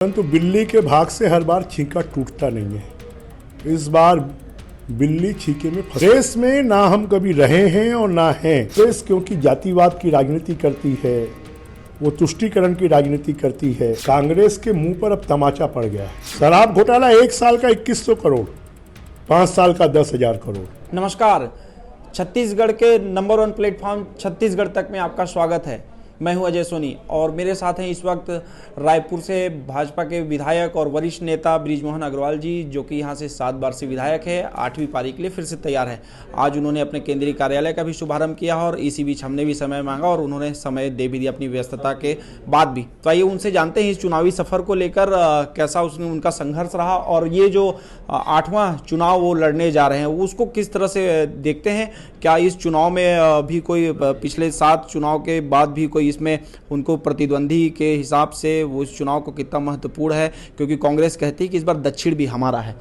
परंतु बिल्ली के भाग से हर बार छींका टूटता नहीं है। इस बार बिल्ली छींके में फंसी। देश में ना हम कभी रहे हैं और ना हैं। देश क्योंकि जातिवाद की राजनीति करती है, वो तुष्टीकरण की राजनीति करती है। कांग्रेस के मुंह पर अब तमाचा पड़ गया है। शराब घोटाला 1 साल का 2100 करोड़, 5 साल का 10,000 करोड़। नमस्कार, छत्तीसगढ़ के नंबर 1 प्लेटफॉर्म छत्तीसगढ़ तक में आपका स्वागत है। मैं हूं अजय सोनी और मेरे साथ हैं इस वक्त रायपुर से भाजपा के विधायक और वरिष्ठ नेता बृजमोहन अग्रवाल जी, जो कि यहां से 7 बार से विधायक है, 8वीं पारी के लिए फिर से तैयार है। आज उन्होंने अपने केंद्रीय कार्यालय का भी शुभारंभ किया और इसी बीच हमने भी समय मांगा और उन्होंने समय दे भी दिया अपनी व्यस्तता के बाद भी। तो आइए उनसे जानते हैं इस चुनावी सफर को लेकर कैसा उनका संघर्ष रहा और ये जो 8वां चुनाव वो लड़ने जा रहे हैं उसको किस तरह से देखते हैं। क्या इस चुनाव में भी कोई पिछले 7 चुनाव के बाद भी कोई इसमें उनको प्रतिद्वंदी के हिसाब से वो इस चुनाव को कितना महत्वपूर्ण है, क्योंकि कांग्रेस कहती है कि इस बार दक्षिण भी हमारा है।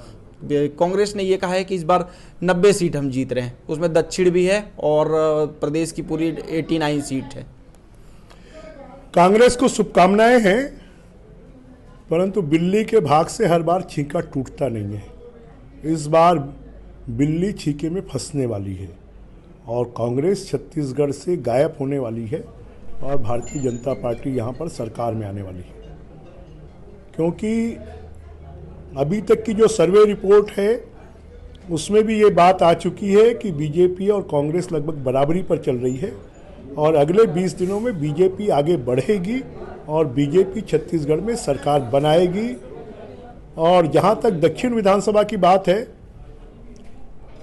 कांग्रेस ने ये कहा है कि इस बार 90 सीट हम जीत रहे हैं, उसमें दक्षिण भी है और प्रदेश की पूरी 89 सीट है। कांग्रेस को शुभकामनाएं हैं, परंतु बिल्ली के भाग से हर बार छींका टूटता नहीं है। इस बार बिल्ली छींके में फंसने वाली है और कांग्रेस छत्तीसगढ़ से गायब होने वाली है और भारतीय जनता पार्टी यहाँ पर सरकार में आने वाली है। क्योंकि अभी तक की जो सर्वे रिपोर्ट है उसमें भी ये बात आ चुकी है कि बीजेपी और कांग्रेस लगभग बराबरी पर चल रही है और अगले 20 दिनों में बीजेपी आगे बढ़ेगी और बीजेपी छत्तीसगढ़ में सरकार बनाएगी। और जहाँ तक दक्षिण विधानसभा की बात है,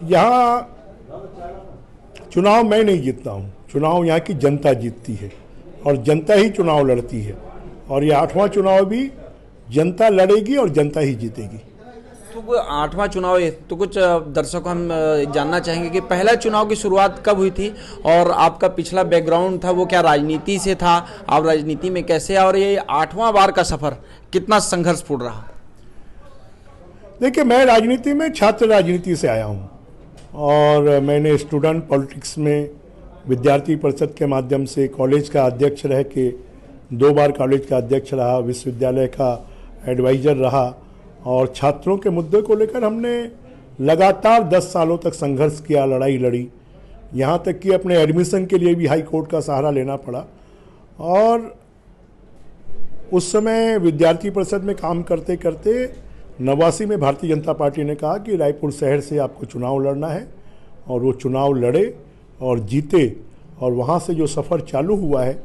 यहाँ चुनाव मैं नहीं जीतता हूँ, चुनाव यहाँ की जनता जीतती है और जनता ही चुनाव लड़ती है और ये 8वां चुनाव भी जनता लड़ेगी और जनता ही जीतेगी। तो 8वां चुनाव है, तो कुछ दर्शकों हम जानना चाहेंगे कि पहला चुनाव की शुरुआत कब हुई थी और आपका पिछला बैकग्राउंड था वो क्या राजनीति से था, आप राजनीति में कैसे, और ये 8वां बार का सफर कितना संघर्षपूर्ण रहा? देखिए, मैं राजनीति में छात्र राजनीति से आया हूँ और मैंने स्टूडेंट पॉलिटिक्स में विद्यार्थी परिषद के माध्यम से कॉलेज का अध्यक्ष रह के 2 बार कॉलेज का अध्यक्ष रहा, विश्वविद्यालय का एडवाइज़र रहा और छात्रों के मुद्दे को लेकर हमने लगातार 10 सालों तक संघर्ष किया, लड़ाई लड़ी, यहाँ तक कि अपने एडमिशन के लिए भी हाई कोर्ट का सहारा लेना पड़ा। और उस समय विद्यार्थी परिषद में काम करते करते 89 में भारतीय जनता पार्टी ने कहा कि रायपुर शहर से आपको चुनाव लड़ना है और वो चुनाव लड़े और जीते और वहाँ से जो सफ़र चालू हुआ है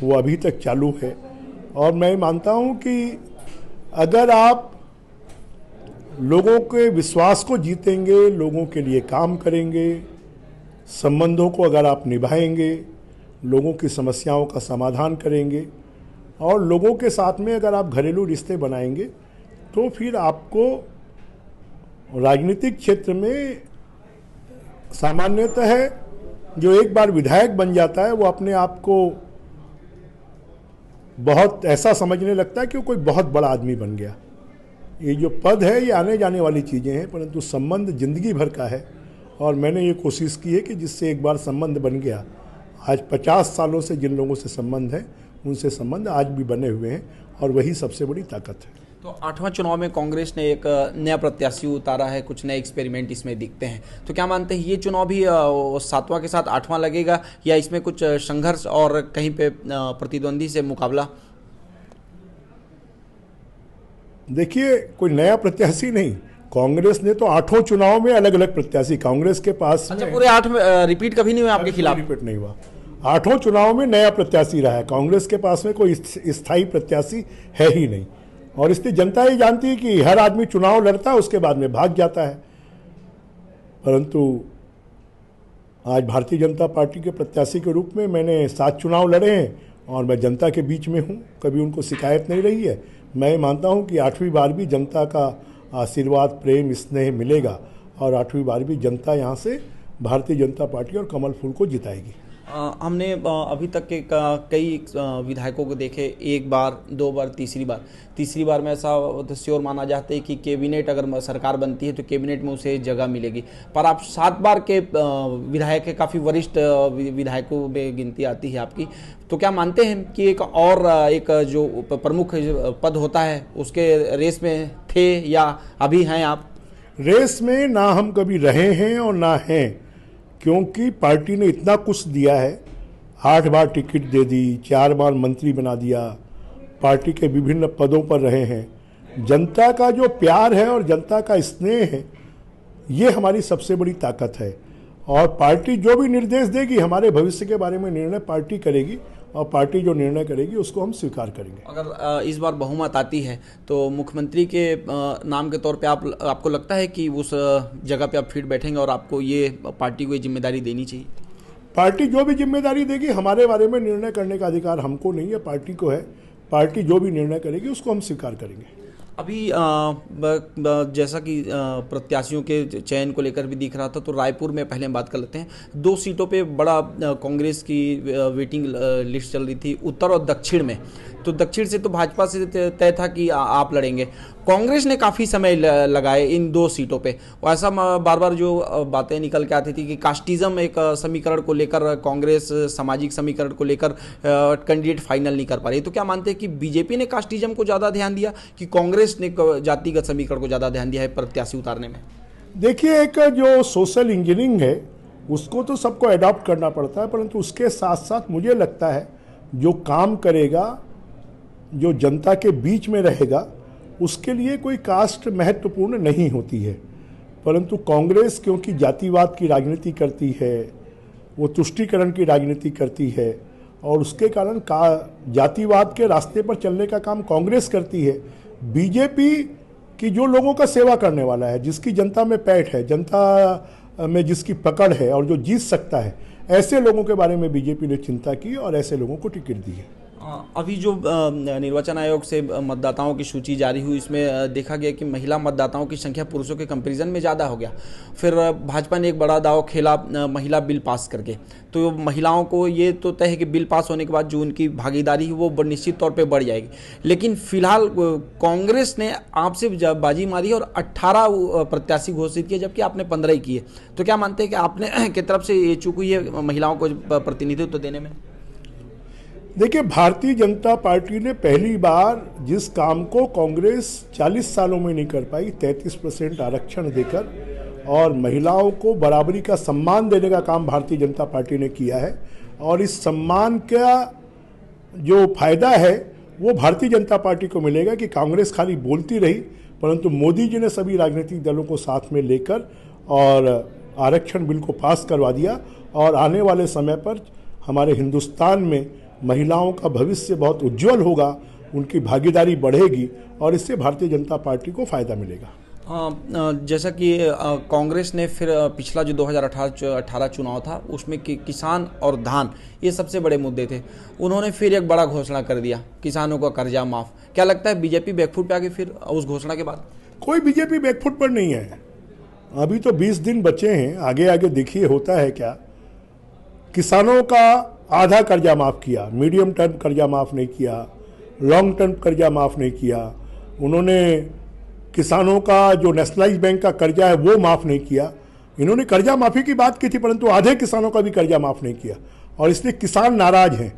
वो अभी तक चालू है। और मैं मानता हूँ कि अगर आप लोगों के विश्वास को जीतेंगे, लोगों के लिए काम करेंगे, संबंधों को अगर आप निभाएंगे, लोगों की समस्याओं का समाधान करेंगे और लोगों के साथ में अगर आप घरेलू रिश्ते बनाएंगे, तो फिर आपको राजनीतिक क्षेत्र में सामान्यतः है जो एक बार विधायक बन जाता है वो अपने आप को बहुत ऐसा समझने लगता है कि वो कोई बहुत बड़ा आदमी बन गया। ये जो पद है ये आने जाने वाली चीज़ें हैं, परंतु संबंध जिंदगी भर का है और मैंने ये कोशिश की है कि जिससे एक बार संबंध बन गया, आज 50 सालों से जिन लोगों से संबंध है उनसे संबंध आज भी बने हुए हैं और वही सबसे बड़ी ताकत है। तो 8वां चुनाव में कांग्रेस ने एक नया प्रत्याशी उतारा है, कुछ नए एक्सपेरिमेंट इसमें दिखते हैं, तो क्या मानते हैं ये चुनाव भी 7वां के साथ 8वां लगेगा या इसमें कुछ संघर्ष और कहीं पे प्रतिद्वंदी से मुकाबला? देखिए, कोई नया प्रत्याशी नहीं, कांग्रेस ने तो 8 चुनाव में अलग अलग प्रत्याशी कांग्रेस के पास। अच्छा, पूरे 8 में रिपीट कभी नहीं हुआ आपके खिलाफ? रिपीट नहीं हुआ, 8 चुनाव में नया प्रत्याशी रहा है। कांग्रेस के पास में कोई स्थायी प्रत्याशी है ही नहीं और इसलिए जनता ही जानती है कि हर आदमी चुनाव लड़ता है उसके बाद में भाग जाता है। परंतु आज भारतीय जनता पार्टी के प्रत्याशी के रूप में मैंने 7 चुनाव लड़े हैं और मैं जनता के बीच में हूँ, कभी उनको शिकायत नहीं रही है। मैं मानता हूँ कि 8वीं बार भी जनता का आशीर्वाद, प्रेम, स्नेह मिलेगा और 8वीं बार भी जनता यहाँ से भारतीय जनता पार्टी और कमल फूल को जिताएगी। हमने अभी तक के कई विधायकों को देखे, एक बार, दो बार, तीसरी बार में ऐसा तो श्योर माना जाता है कि कैबिनेट अगर सरकार बनती है तो कैबिनेट में उसे जगह मिलेगी। पर आप 7 बार के विधायक है, काफ़ी वरिष्ठ विधायकों में गिनती आती है आपकी। तो क्या मानते हैं कि एक जो प्रमुख पद होता है उसके रेस में थे या अभी हैं आप? रेस में ना हम कभी रहे हैं और ना हैं, क्योंकि पार्टी ने इतना कुछ दिया है। 8 बार टिकट दे दी, 4 बार मंत्री बना दिया, पार्टी के विभिन्न पदों पर रहे हैं। जनता का जो प्यार है और जनता का स्नेह है, ये हमारी सबसे बड़ी ताकत है। और पार्टी जो भी निर्देश देगी, हमारे भविष्य के बारे में निर्णय पार्टी करेगी, और पार्टी जो निर्णय करेगी उसको हम स्वीकार करेंगे। अगर इस बार बहुमत आती है तो मुख्यमंत्री के नाम के तौर पे आपको लगता है कि उस जगह पे आप फिट बैठेंगे और आपको ये पार्टी को ये जिम्मेदारी देनी चाहिए? पार्टी जो भी जिम्मेदारी देगी, हमारे बारे में निर्णय करने का अधिकार हमको नहीं है, पार्टी को है। पार्टी जो भी निर्णय करेगी उसको हम स्वीकार करेंगे। अभी जैसा कि प्रत्याशियों के चयन को लेकर भी दिख रहा था, तो रायपुर में पहले हम बात कर लेते हैं। 2 सीटों पे बड़ा कांग्रेस की वेटिंग लिस्ट चल रही थी, उत्तर और दक्षिण में। तो दक्षिण से तो भाजपा से तय था कि आप लड़ेंगे। कांग्रेस ने काफ़ी समय लगाए इन 2 सीटों पे। ऐसा बार बार जो बातें निकल के आती थी कि कास्टिज्म एक समीकरण को लेकर कांग्रेस सामाजिक समीकरण को लेकर कैंडिडेट फाइनल नहीं कर पा रही। तो क्या मानते हैं कि बीजेपी ने कास्टिज्म को ज़्यादा ध्यान दिया कि कांग्रेस ने जातिगत समीकरण को ज़्यादा ध्यान दिया है प्रत्याशी उतारने में? देखिए, एक जो सोशल इंजीनियरिंग है उसको तो सबको अडॉप्ट करना पड़ता है, परंतु उसके साथ साथ मुझे लगता है जो काम करेगा, जो जनता के बीच में रहेगा, उसके लिए कोई कास्ट महत्वपूर्ण नहीं होती है। परंतु कांग्रेस क्योंकि जातिवाद की राजनीति करती है, वो तुष्टीकरण की राजनीति करती है, और उसके कारण जातिवाद के रास्ते पर चलने का काम कांग्रेस करती है। बीजेपी की जो लोगों का सेवा करने वाला है, जिसकी जनता में पैठ है, जनता में जिसकी पकड़ है और जो जीत सकता है, ऐसे लोगों के बारे में बीजेपी ने चिंता की और ऐसे लोगों को टिकट दी है। अभी जो निर्वाचन आयोग से मतदाताओं की सूची जारी हुई, इसमें देखा गया कि महिला मतदाताओं की संख्या पुरुषों के कंपैरिजन में ज़्यादा हो गया। फिर भाजपा ने एक बड़ा दाव खेला महिला बिल पास करके। तो महिलाओं को ये तो तय है कि बिल पास होने के बाद जो उनकी भागीदारी है वो निश्चित तौर पे बढ़ जाएगी। लेकिन फिलहाल कांग्रेस ने आपसे बाजी मारी और 18 प्रत्याशी घोषित किए, जबकि आपने 15 ही किए। तो क्या मानते हैं कि आपने की तरफ से ये चूक हुई है महिलाओं को प्रतिनिधित्व देने में? देखिए, भारतीय जनता पार्टी ने पहली बार जिस काम को कांग्रेस 40 सालों में नहीं कर पाई, 33% आरक्षण देकर और महिलाओं को बराबरी का सम्मान देने का काम भारतीय जनता पार्टी ने किया है। और इस सम्मान का जो फायदा है वो भारतीय जनता पार्टी को मिलेगा कि कांग्रेस खाली बोलती रही, परंतु मोदी जी ने सभी राजनीतिक दलों को साथ में लेकर और आरक्षण बिल को पास करवा दिया। और आने वाले समय पर हमारे हिंदुस्तान में महिलाओं का भविष्य बहुत उज्जवल होगा, उनकी भागीदारी बढ़ेगी और इससे भारतीय जनता पार्टी को फायदा मिलेगा। जैसा कि कांग्रेस ने फिर पिछला जो 2018 चुनाव था उसमें किसान और धान ये सबसे बड़े मुद्दे थे, उन्होंने फिर एक बड़ा घोषणा कर दिया, किसानों का कर्जा माफ। क्या लगता है बीजेपी बैकफुट पे आ गई फिर उस घोषणा के बाद? कोई बीजेपी बैकफुट पर नहीं है। अभी तो 20 दिन बचे हैं, आगे आगे देखिए होता है क्या। किसानों का आधा कर्जा माफ़ किया, मीडियम टर्म कर्जा माफ़ नहीं किया, लॉन्ग टर्म कर्जा माफ़ नहीं किया। उन्होंने किसानों का जो नेशनलाइज बैंक का कर्जा है वो माफ़ नहीं किया। इन्होंने कर्जा माफ़ी की बात की थी, परंतु आधे किसानों का भी कर्जा माफ़ नहीं किया, और इसलिए किसान नाराज हैं।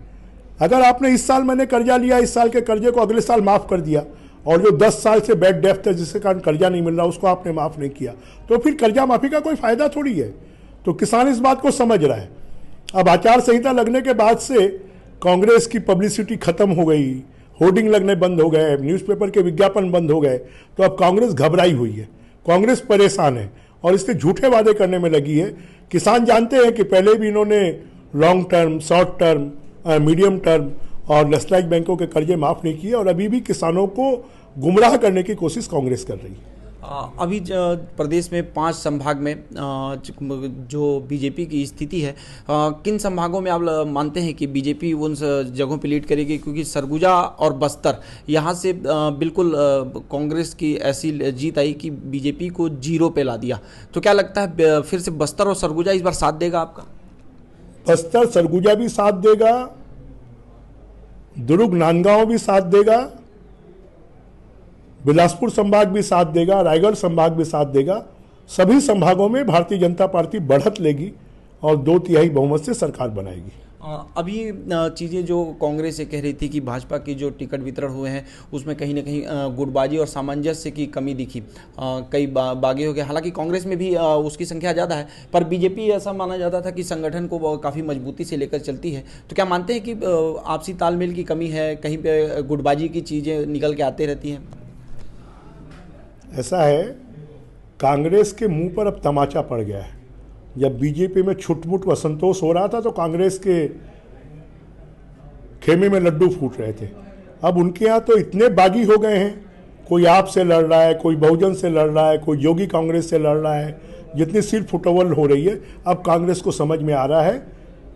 अगर आपने इस साल मैंने कर्जा लिया, इस साल के कर्जे को अगले साल माफ़ कर दिया, और जो 10 साल से बैड डेफ्ट है जिसके कारण कर्जा नहीं मिल रहा उसको आपने माफ़ नहीं किया, तो फिर कर्जा माफ़ी का कोई फ़ायदा थोड़ी है। तो किसान इस बात को समझ रहा है। अब आचार संहिता लगने के बाद से कांग्रेस की पब्लिसिटी खत्म हो गई, होर्डिंग लगने बंद हो गए, न्यूज़पेपर के विज्ञापन बंद हो गए, तो अब कांग्रेस घबराई हुई है, कांग्रेस परेशान है और इससे झूठे वादे करने में लगी है। किसान जानते हैं कि पहले भी इन्होंने long term, short term, medium term और नेशनलाइज बैंकों के कर्जे माफ़ नहीं किए, और अभी भी किसानों को गुमराह करने की कोशिश कांग्रेस कर रही है। अभी प्रदेश में 5 संभाग में जो बीजेपी की स्थिति है, किन संभागों में आप मानते हैं कि बीजेपी उन जगहों पे लीड करेगी? क्योंकि सरगुजा और बस्तर यहाँ से बिल्कुल कांग्रेस की ऐसी जीत आई कि बीजेपी को 0 पे ला दिया। तो क्या लगता है फिर से बस्तर और सरगुजा इस बार साथ देगा आपका? बस्तर सरगुजा भी साथ देगा, दुर्ग नांदगांव भी साथ देगा, बिलासपुर संभाग भी साथ देगा, रायगढ़ संभाग भी साथ देगा। सभी संभागों में भारतीय जनता पार्टी बढ़त लेगी और 2/3 बहुमत से सरकार बनाएगी। अभी चीज़ें जो कांग्रेस ये कह रही थी कि भाजपा की जो टिकट वितरण हुए हैं उसमें कहीं ना कहीं गुटबाजी और सामंजस्य की कमी दिखी, कई बागी हो गए। हालांकि कांग्रेस में भी उसकी संख्या ज़्यादा है, पर बीजेपी ऐसा माना जाता था कि संगठन को काफ़ी मजबूती से लेकर चलती है। तो क्या मानते हैं कि आपसी तालमेल की कमी है, कहीं पे गुटबाजी की चीज़ें निकल के आते रहती हैं? ऐसा है, कांग्रेस के मुंह पर अब तमाचा पड़ गया है। जब बीजेपी में छुटमुट असंतोष हो रहा था तो कांग्रेस के खेमे में लड्डू फूट रहे थे। अब उनके यहाँ तो इतने बागी हो गए हैं, कोई आप से लड़ रहा है, कोई बहुजन से लड़ रहा है, कोई योगी कांग्रेस से लड़ रहा है। जितनी सिर फुटवल हो रही है, अब कांग्रेस को समझ में आ रहा है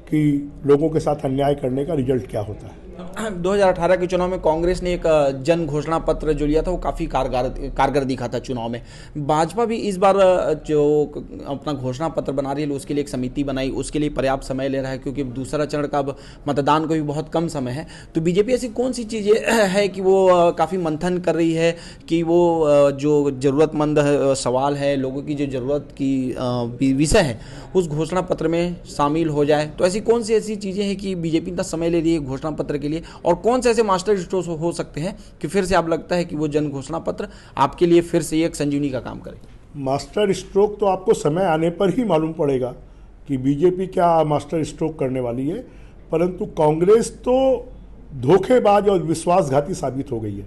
कि लोगों के साथ अन्याय करने का रिजल्ट क्या होता है। 2018 के चुनाव में कांग्रेस ने एक जन घोषणा पत्र जो लिया था वो काफ़ी कारगर दिखा था चुनाव में। भाजपा भी इस बार जो अपना घोषणा पत्र बना रही है उसके लिए एक समिति बनाई, उसके लिए पर्याप्त समय ले रहा है क्योंकि दूसरा चरण का अब मतदान को भी बहुत कम समय है। तो बीजेपी ऐसी कौन सी चीज़ें है कि वो काफ़ी मंथन कर रही है कि वो जो ज़रूरतमंद सवाल है, लोगों की जो ज़रूरत की विषय है उस घोषणा पत्र में शामिल हो जाए? तो ऐसी कौन सी ऐसी चीज़ें हैं कि बीजेपी इतना समय ले रही है घोषणा पत्र के लिए, और कौन से ऐसे मास्टर स्ट्रोक हो सकते हैं कि फिर से आप लगता है कि वो जन घोषणा पत्र आपके लिए फिर से एक संजीवनी का काम करे? मास्टर स्ट्रोक तो आपको समय आने पर ही मालूम पड़ेगा कि बीजेपी क्या मास्टर स्ट्रोक करने वाली है, परंतु कांग्रेस तो धोखेबाज और विश्वासघाती साबित हो गई है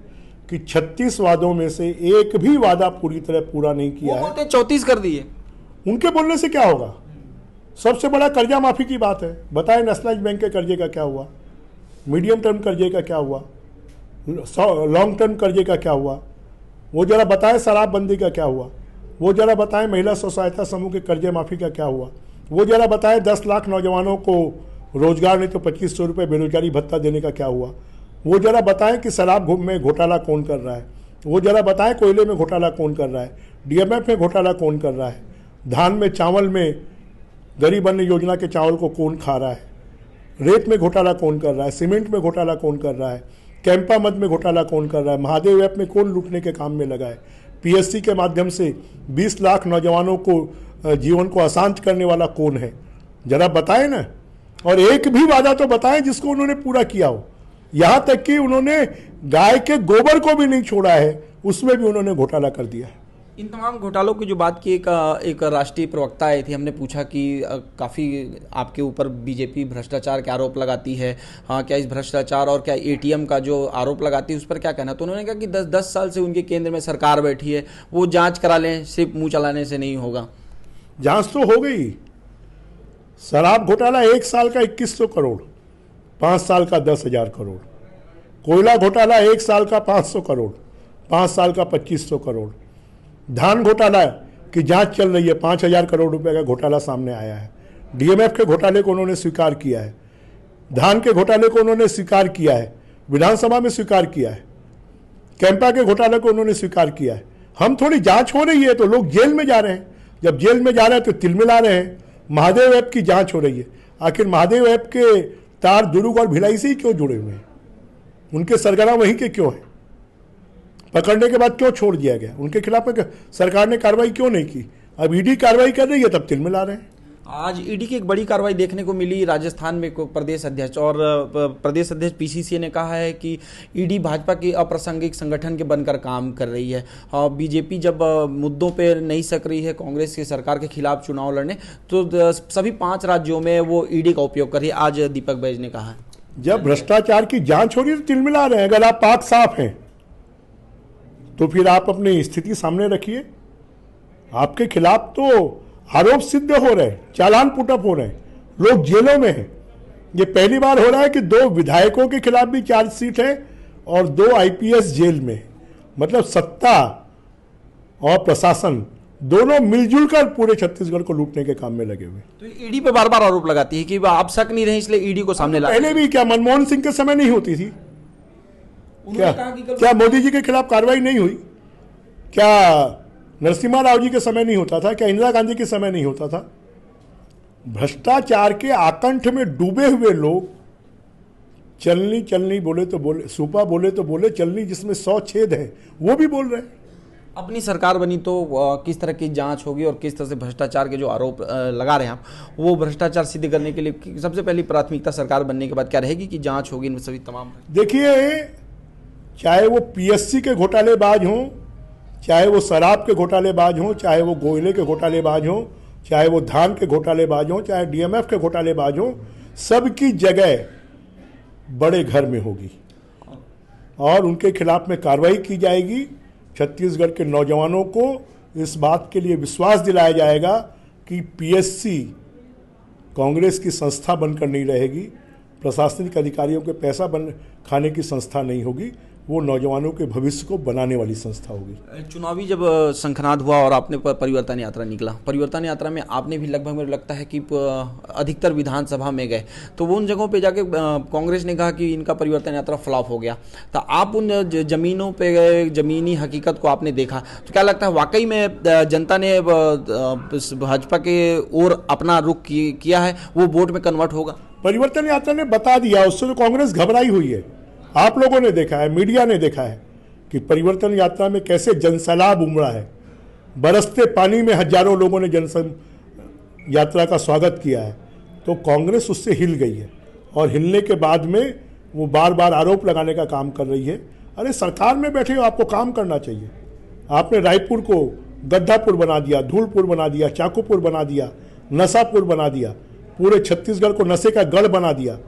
कि 36 वादों में से एक भी वादा पूरी तरह पूरा नहीं किया है। 34 कर दिए। उनके बोलने से क्या होगा? सबसे बड़ा कर्जा माफी की बात है। बताएं नेशनलाइज बैंक के कर्जे का क्या हुआ, मीडियम टर्म कर्जे का क्या हुआ, लॉन्ग टर्म कर्जे का क्या हुआ, वो जरा बताएं शराबबंदी का क्या हुआ, वो जरा बताएं महिला स्व सहायता समूह के कर्जे माफी का क्या हुआ, वो जरा बताएं 10 लाख नौजवानों को रोजगार नहीं तो 2500 रुपये बेरोजगारी भत्ता देने का क्या हुआ, वो जरा बताएं कि शराब में घोटाला कौन कर रहा है, वो जरा बताएं कोयले में घोटाला कौन कर रहा है, DMF में घोटाला कौन कर रहा है, धान में चावल में गरीब अन्न योजना के चावल को कौन खा रहा है, रेत में घोटाला कौन कर रहा है, सीमेंट में घोटाला कौन कर रहा है, कैंपा मद में घोटाला कौन कर रहा है, महादेव ऐप में कौन लूटने के काम में लगा है, PSC के माध्यम से 20 लाख नौजवानों को जीवन को आसान करने वाला कौन है, जरा बताएं ना। और एक भी वादा तो बताएं जिसको उन्होंने पूरा किया हो। यहाँ तक कि उन्होंने गाय के गोबर को भी नहीं छोड़ा है, उसमें भी उन्होंने घोटाला कर दिया है। इन तमाम घोटालों की जो बात की, एक राष्ट्रीय प्रवक्ता आई थी, हमने पूछा कि काफ़ी आपके ऊपर बीजेपी भ्रष्टाचार के आरोप लगाती है, हाँ क्या इस भ्रष्टाचार और क्या ATM का जो आरोप लगाती है उस पर क्या कहना? तो उन्होंने कहा कि 10 साल से उनके केंद्र में सरकार बैठी है, वो जांच करा लें, सिर्फ मुंह चलाने से नहीं होगा। जांच तो हो गई। शराब घोटाला 1 साल का 2100 करोड़, 5 साल का 10,000 करोड़, कोयला घोटाला 1 साल का 500 करोड़, 5 साल का 2500 करोड़, धान घोटाला की जांच चल रही है, 5000 करोड़ रुपए का घोटाला सामने आया है, DMF के घोटाले को उन्होंने स्वीकार किया है, धान के घोटाले को उन्होंने स्वीकार किया है, विधानसभा में स्वीकार किया है, कैंपा के घोटाले को उन्होंने स्वीकार किया है। हम थोड़ी जांच हो रही है तो लोग जेल में जा रहे हैं, जब जेल में जा रहे हैं तो तिलमिला रहे हैं। महादेव ऐप की जांच हो रही है, आखिर महादेव ऐप के तार दुर्ग और भिलाई से ही क्यों जुड़े हुए हैं, उनके सरगना वहीं के क्यों हैं, पकड़ने के बाद क्यों छोड़ दिया गया, उनके खिलाफ में सरकार ने कार्रवाई क्यों नहीं की? अब ED कार्रवाई कर रही है तब तिलमिला रहे हैं। आज ED की एक बड़ी कार्रवाई देखने को मिली राजस्थान में। प्रदेश अध्यक्ष और प्रदेश अध्यक्ष PCC ने कहा है कि ED भाजपा की अप्रासंगिक संगठन के बनकर काम कर रही है। बीजेपी जब मुद्दों पे नहीं सक रही है कांग्रेस की सरकार के खिलाफ चुनाव लड़ने, तो सभी 5 राज्यों में वो ED का उपयोग कर रही है, आज दीपक बैज ने कहा है। जब भ्रष्टाचार की जांच हो रही है तो तिलमिला रहे हैं। अगर आप पाक साफ हैं तो फिर आप अपनी स्थिति सामने रखिए। आपके खिलाफ तो आरोप सिद्ध हो रहे हैं, चालान पुटअप हो रहे हैं, लोग जेलों में हैं। ये पहली बार हो रहा है कि 2 विधायकों के खिलाफ भी चार्जशीट है और 2 IPS जेल में। मतलब सत्ता और प्रशासन दोनों मिलजुल कर पूरे छत्तीसगढ़ को लूटने के काम में लगे हुए। तो ED पे बार बार आरोप लगाती है कि आप शक नहीं रहे इसलिए ED को सामने ला। पहले भी क्या मनमोहन सिंह के समय नहीं होती थी? क्या मोदी जी के खिलाफ कार्रवाई नहीं हुई? क्या नरसिम्हा राव जी के समय नहीं होता था? क्या इंदिरा गांधी के समय नहीं होता था? भ्रष्टाचार के आकंठ में डूबे हुए लोग चलनी चलनी बोले तो बोले, सुपा बोले तो बोले चलनी जिसमें 100 छेद हैं, वो भी बोल रहे हैं। अपनी सरकार बनी तो किस तरह की जांच होगी और किस तरह से भ्रष्टाचार के जो आरोप लगा रहे हैं आप, वो भ्रष्टाचार सिद्ध करने के लिए सबसे पहली प्राथमिकता सरकार बनने के बाद क्या रहेगी कि जांच होगी इन सभी तमाम? देखिए, चाहे वो पीएससी के घोटालेबाज हों, चाहे वो शराब के घोटालेबाज हों, चाहे वो कोयले के घोटालेबाज हों, चाहे वो धान के घोटालेबाज हों, चाहे डीएमएफ के घोटालेबाज हों, सबकी जगह बड़े घर में होगी और उनके खिलाफ में कार्रवाई की जाएगी। छत्तीसगढ़ के नौजवानों को इस बात के लिए विश्वास दिलाया जाएगा कि पीएससी कांग्रेस की संस्था बनकर नहीं रहेगी, प्रशासनिक अधिकारियों के पैसा खाने की संस्था नहीं होगी, वो नौजवानों के भविष्य को बनाने वाली संस्था होगी। चुनावी जब शंखनाद हुआ और आपने परिवर्तन यात्रा निकला, परिवर्तन यात्रा में आपने भी लगभग मुझे लगता है कि अधिकतर विधानसभा में गए, तो वो उन जगहों पे जाके कांग्रेस ने कहा कि इनका परिवर्तन यात्रा फ्लॉप हो गया, तो आप उन जमीनों पे गए, जमीनी हकीकत को आपने देखा, तो क्या लगता है वाकई में जनता ने भाजपा के ओर अपना रुख किया है, वो वोट में कन्वर्ट होगा? परिवर्तन यात्रा ने बता दिया, उससे तो कांग्रेस घबराई हुई है। आप लोगों ने देखा है, मीडिया ने देखा है कि परिवर्तन यात्रा में कैसे जनसैलाब उमड़ा है। बरसते पानी में हजारों लोगों ने यात्रा का स्वागत किया है, तो कांग्रेस उससे हिल गई है और हिलने के बाद में वो बार बार आरोप लगाने का काम कर रही है। अरे सरकार में बैठे हो, आपको काम करना चाहिए। आपने रायपुर को गड्ढापुर बना दिया, धूलपुर बना दिया, चाकूपुर बना दिया, नशापुर बना दिया, पूरे छत्तीसगढ़ को नशे का गढ़ बना दिया।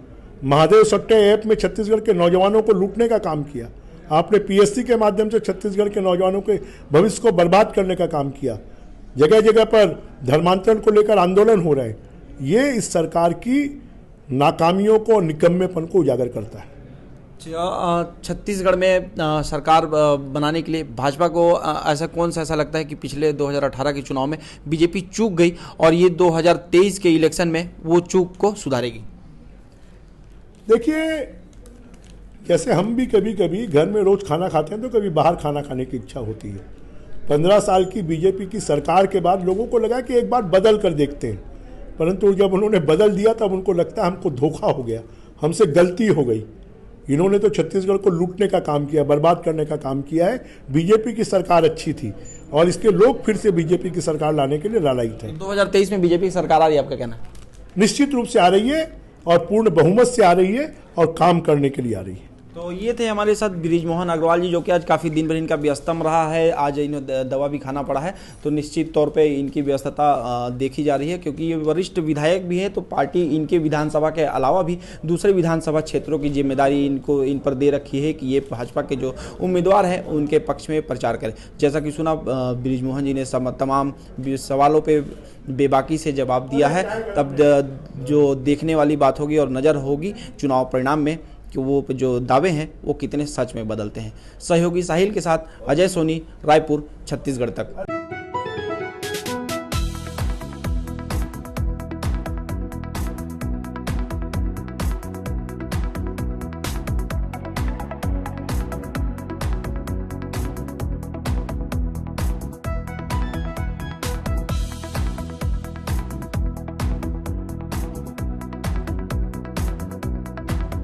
महादेव सट्टे ऐप में छत्तीसगढ़ के नौजवानों को लूटने का काम किया। आपने पीएससी के माध्यम से छत्तीसगढ़ के नौजवानों के भविष्य को बर्बाद करने का काम किया। जगह जगह पर धर्मांतरण को लेकर आंदोलन हो रहे हैं। ये इस सरकार की नाकामियों को, निकम्मेपन को उजागर करता है। छत्तीसगढ़ में सरकार बनाने के लिए भाजपा को ऐसा कौन सा ऐसा लगता है कि पिछले 2018 के चुनाव में बीजेपी चूक गई और ये 2023 के इलेक्शन में वो चूक को सुधारेगी? देखिए, जैसे हम भी कभी कभी घर में रोज खाना खाते हैं तो कभी बाहर खाना खाने की इच्छा होती है। 15 साल की बीजेपी की सरकार के बाद लोगों को लगा कि एक बार बदल कर देखते हैं, परंतु जब उन्होंने बदल दिया तब उनको लगता है हमको धोखा हो गया, हमसे गलती हो गई। इन्होंने तो छत्तीसगढ़ को लूटने का काम किया, बर्बाद करने का काम किया है। बीजेपी की सरकार अच्छी थी और इसके लोग फिर से बीजेपी की सरकार लाने के लिए लालायित हैं। 2023 में बीजेपी की सरकार आ रही है, आपका कहना है? निश्चित रूप से आ रही है और पूर्ण बहुमत से आ रही है और काम करने के लिए आ रही है। तो ये थे हमारे साथ बृजमोहन अग्रवाल जी, जो कि आज काफ़ी दिन भर इनका व्यस्तम रहा है। आज इन्हें दवा भी खाना पड़ा है, तो निश्चित तौर पे इनकी व्यस्तता देखी जा रही है, क्योंकि ये वरिष्ठ विधायक भी हैं, तो पार्टी इनके विधानसभा के अलावा भी दूसरे विधानसभा क्षेत्रों की जिम्मेदारी इन पर दे रखी है कि ये भाजपा के जो उम्मीदवार हैं उनके पक्ष में प्रचार करें। जैसा कि सुना, बृजमोहन जी ने तमाम सवालों पर बेबाकी से जवाब दिया है। तब जो देखने वाली बात होगी और नज़र होगी चुनाव परिणाम में कि वो जो दावे हैं वो कितने सच में बदलते हैं। सहयोगी साहिल के साथ अजय सोनी, रायपुर, छत्तीसगढ़ तक।